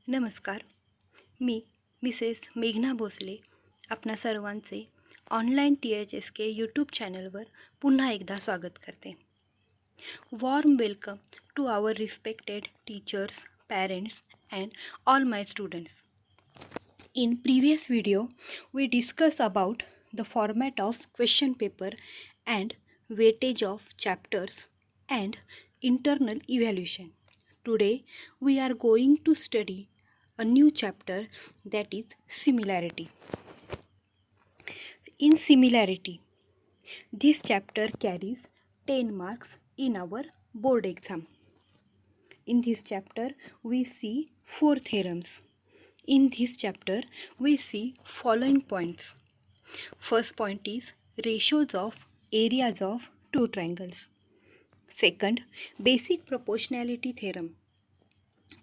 नमस्कार. मी मिसेस मेघना भोसले आपणा सर्वांचे ऑनलाईन THSK यूट्यूब चॅनलवर पुन्हा एकदा स्वागत करते. Warm welcome to our respected teachers, parents and all my students. In previous video, we discussed about the format of question paper and weightage of chapters and internal evaluation. Today, we are going to study a new chapter, that is similarity. In similarity, this chapter carries 10 marks in our board exam. In this chapter, we see 4 theorems. In this chapter, we see following points. First point is ratios of areas of two triangles. Second, basic proportionality theorem.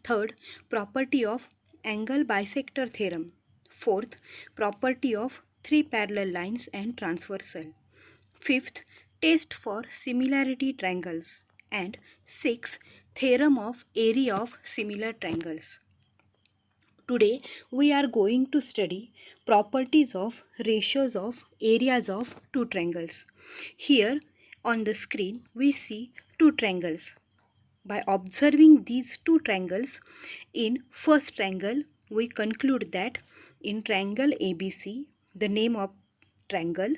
Third, property of angle bisector theorem. Fourth, property of three parallel lines and transversal. Fifth, test for similarity triangles. And sixth, theorem of area of similar triangles. Today we are going to study properties of ratios of areas of two triangles. Here on the screen we see two triangles. By observing these two triangles, in first triangle we conclude that in triangle ABC, the name of triangle,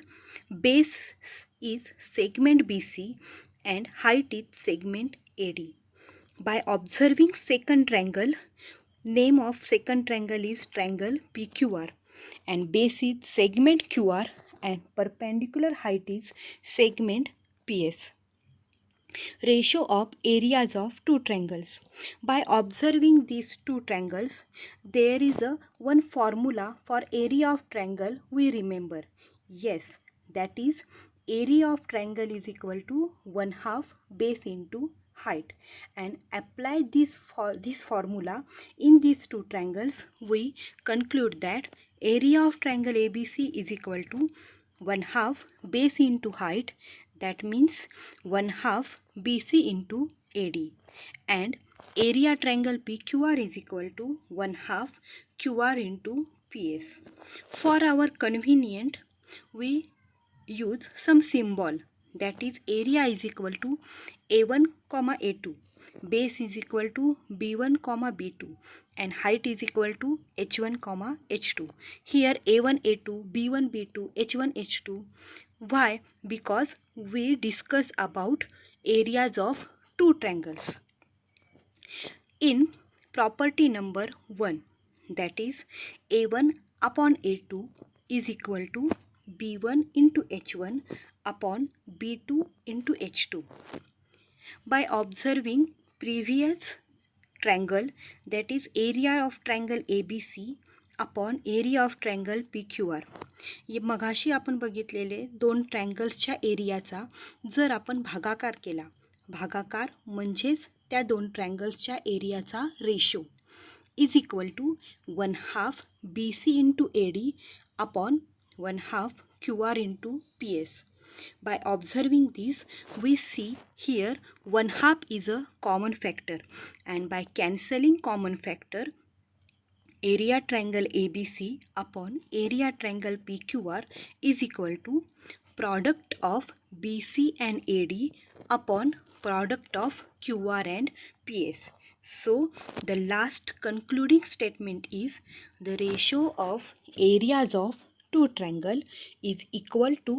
base is segment BC and height is segment AD. By observing second triangle, name of second triangle is triangle PQR and base is segment QR and perpendicular height is segment PS. Ratio of areas of two triangles. By observing these two triangles, there is one formula for area of triangle we remember. Yes, that is area of triangle is equal to 1/2 base into height, and apply this formula in these two triangles. We conclude that area of triangle ABC is equal to 1/2 base into height, that means 1/2 BC into AD, and area triangle PQR is equal to 1/2 QR into PS. For our convenient, we use some symbol, that is area is equal to A1, A2, base is equal to B1, B2, and height is equal to H1, H2. Here A1, A2, B1, B2, H1, H2. Why? Because we discuss about areas of two triangles. In property number 1, that is A1 upon A2 is equal to B1 into H1 upon B2 into H2. By observing previous triangle, that is area of triangle ABC upon area of triangle PQR. मगाशी आपण बघितलेले दोन ट्रायंगल्सच्या एरियाचा जर आपण भागाकार केला, भागाकार म्हणजेच त्या दोन ट्रायंगल्सच्या एरियाचा ratio is equal to 1/2 BC into AD upon 1/2 QR into PS. By observing this, we see here 1/2 is a common factor, and by cancelling common factor, area triangle ABC upon area triangle PQR is equal to product of BC and AD upon product of QR and PS. So the last concluding statement is the ratio of areas of two triangle is equal to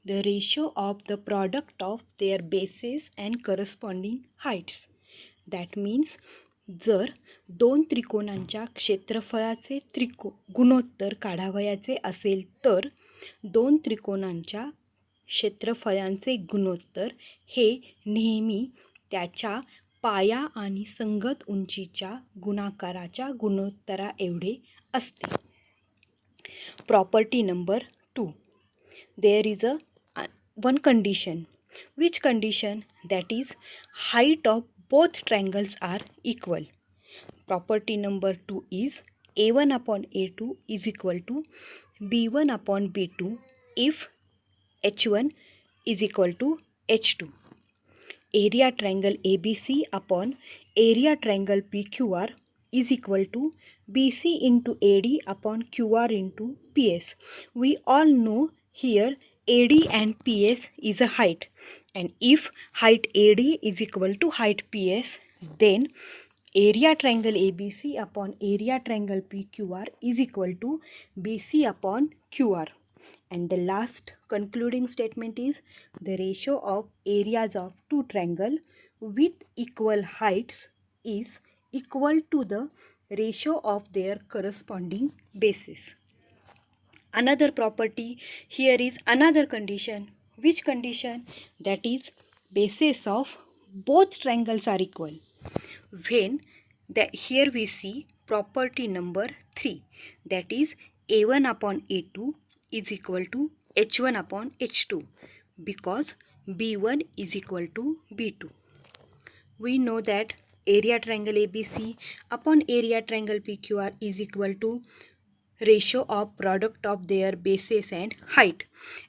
the ratio of the product of their bases and corresponding heights. That means जर दोन त्रिकोणांच्या क्षेत्रफळाचे गुणोत्तर काढावयाचे असेल तर दोन त्रिकोणांच्या क्षेत्रफळांचे गुणोत्तर हे नेहमी त्याच्या पाया आणि संगत उंचीच्या गुणाकाराच्या गुणोत्तरा एवढे असते. Property number 2, there is one condition. Which condition? That is height of both triangles are equal. Property number 2 is A1 upon A2 is equal to B1 upon B2 if H1 is equal to H2. Area triangle ABC upon area triangle PQR is equal to BC into AD upon QR into PS. We all know here AD and PS is a height, and if height AD is equal to height PS, then area triangle ABC upon area triangle PQR is equal to BC upon QR. And the last concluding statement is the ratio of areas of two triangles with equal heights is equal to the ratio of their corresponding bases. Another property here is another condition. Which condition? That is bases of both triangles are equal. When here we see property number 3, that is A1 upon A2 is equal to H1 upon H2 because B1 is equal to B2. We know that area triangle ABC upon area triangle PQR is equal to ratio of product of their bases and height.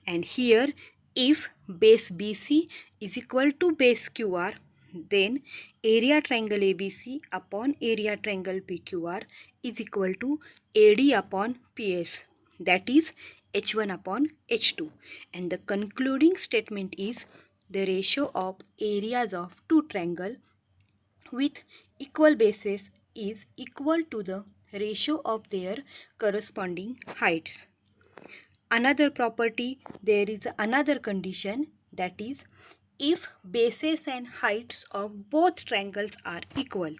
And here if base BC is equal to base QR, then area triangle ABC upon area triangle PQR is equal to AD upon PS, that is H1 upon H2. And the concluding statement is the ratio of areas of two triangles with equal bases is equal to the ratio of their corresponding heights. Another property, there is another condition, that is if bases and heights of both triangles are equal,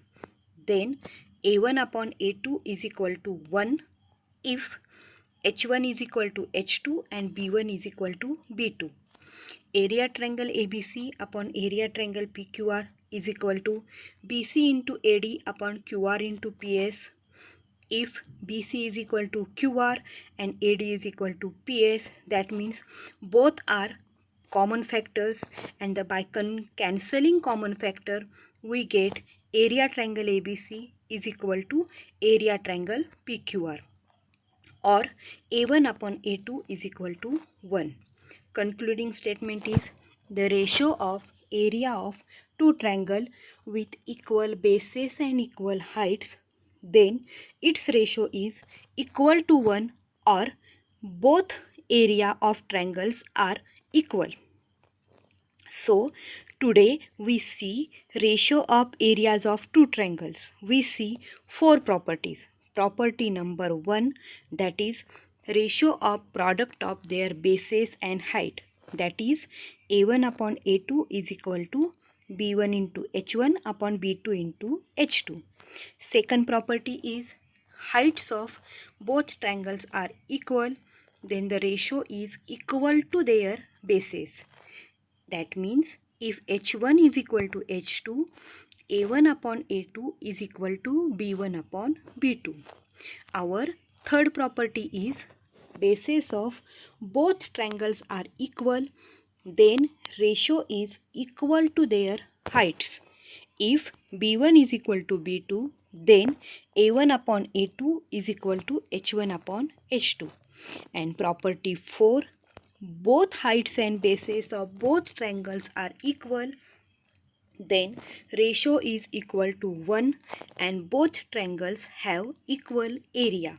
then A1 upon A2 is equal to 1 if H1 is equal to H2 and B1 is equal to B2. Area triangle ABC upon area triangle PQR is equal to BC into AD upon QR into PS. If BC is equal to QR and AD is equal to PS, that means both are common factors, and by cancelling common factor we get area triangle ABC is equal to area triangle PQR, or A1 upon A2 is equal to 1. Concluding statement is the ratio of area of two triangles with equal bases and equal heights, then its ratio is equal to 1 or both area of triangles are equal. So today we see ratio of areas of two triangles. We see 4 properties. Property number 1, that is ratio of product of their bases and height, that is A1 upon A2 is equal to B1 into H1 upon B2 into H2. Second property is heights of both triangles are equal, then the ratio is equal to their bases. That means if H1 is equal to H2, A1 upon A2 is equal to B1 upon B2. Our third property is bases of both triangles are equal, then ratio is equal to their heights. If B1 is equal to B2, then A1 upon A2 is equal to H1 upon H2. And property 4, both heights and bases of both triangles are equal, then ratio is equal to 1 and both triangles have equal area.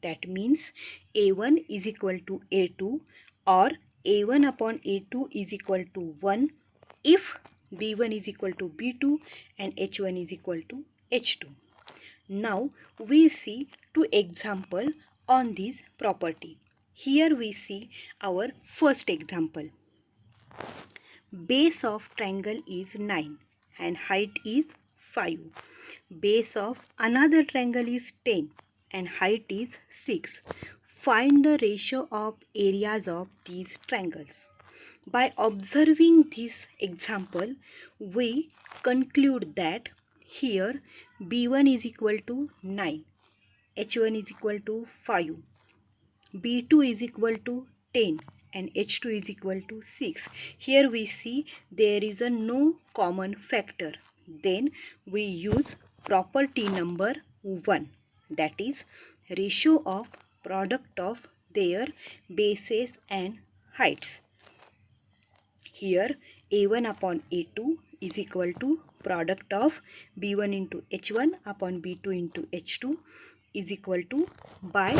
That means A1 is equal to A2 or A1 upon A2 is equal to 1 if B1 is equal to B2 and H1 is equal to H2. Now we see 2 examples on this property. Here we see our first example. Base of triangle is 9 and height is 5. Base of another triangle is 10 and height is 6. Find the ratio of areas of these triangles. By observing this example, we conclude that here B1 is equal to 9, H1 is equal to 5, B2 is equal to 10 and H2 is equal to 6. Here we see there is a no common factor. Then we use property number 1, that is ratio of product of their bases and heights. Here A1 upon A2 is equal to product of b1 into h1 upon b2 into h2 is equal to, by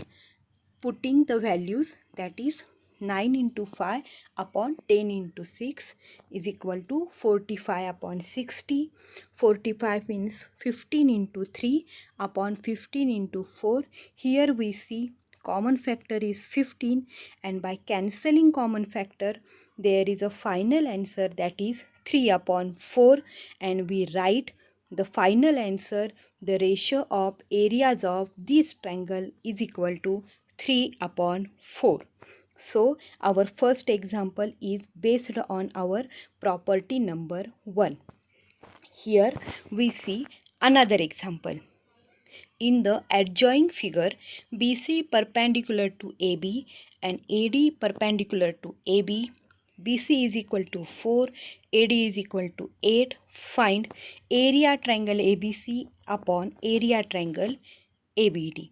putting the values, that is 9 into 5 upon 10 into 6 is equal to 45 upon 60. 45 means 15 into 3 upon 15 into 4. Here we see common factor is 15, and by cancelling common factor there is a final answer, that is 3 upon 4, and we write the final answer. The ratio of areas of this triangle is equal to 3 upon 4. So our first example is based on our property number 1. Here we see another example. In the adjoining figure, BC perpendicular to AB and AD perpendicular to AB, BC is equal to 4, AD is equal to 8. Find area triangle ABC upon area triangle ABD.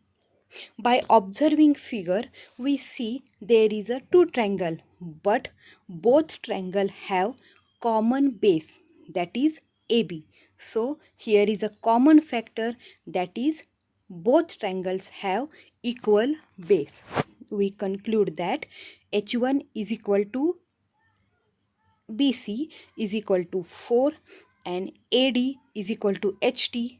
By observing figure, we see there is a two triangle, but both triangle have common base, that is AB. So here is a common factor, that is both triangles have equal base. We conclude that H1 is equal to BC is equal to 4 and AD is equal to H2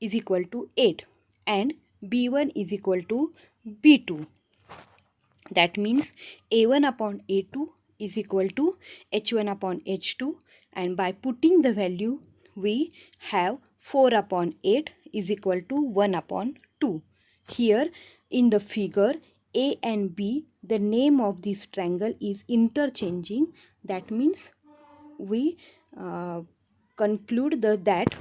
is equal to 8 and B1 is equal to B2. That means A1 upon A2 is equal to H1 upon H2, and by putting the value we have 4 upon 8 is equal to 1 upon 2. Here in the figure A and B, the name of this triangle is interchanging. That means we conclude that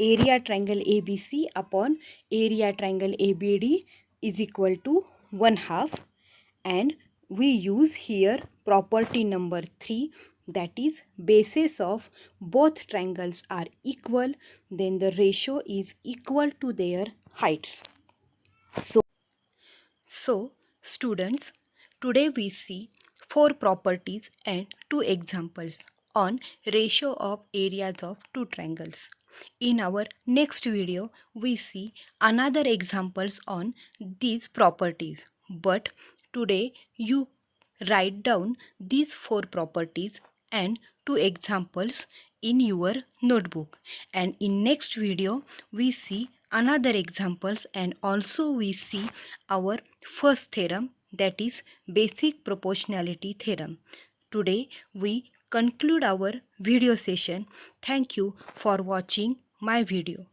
area triangle ABC upon area triangle ABD is equal to 1/2, and we use here property number 3, that is bases of both triangles are equal, then the ratio is equal to their heights. So students, today we see 4 properties and 2 examples on ratio of areas of 2 triangles. In our next video, we see another examples on these properties. But today you write down these 4 properties and 2 examples in your notebook, and in next video we see another examples, and also we see our first theorem, that is basic proportionality theorem. Today we conclude our video session. Thank you for watching my video.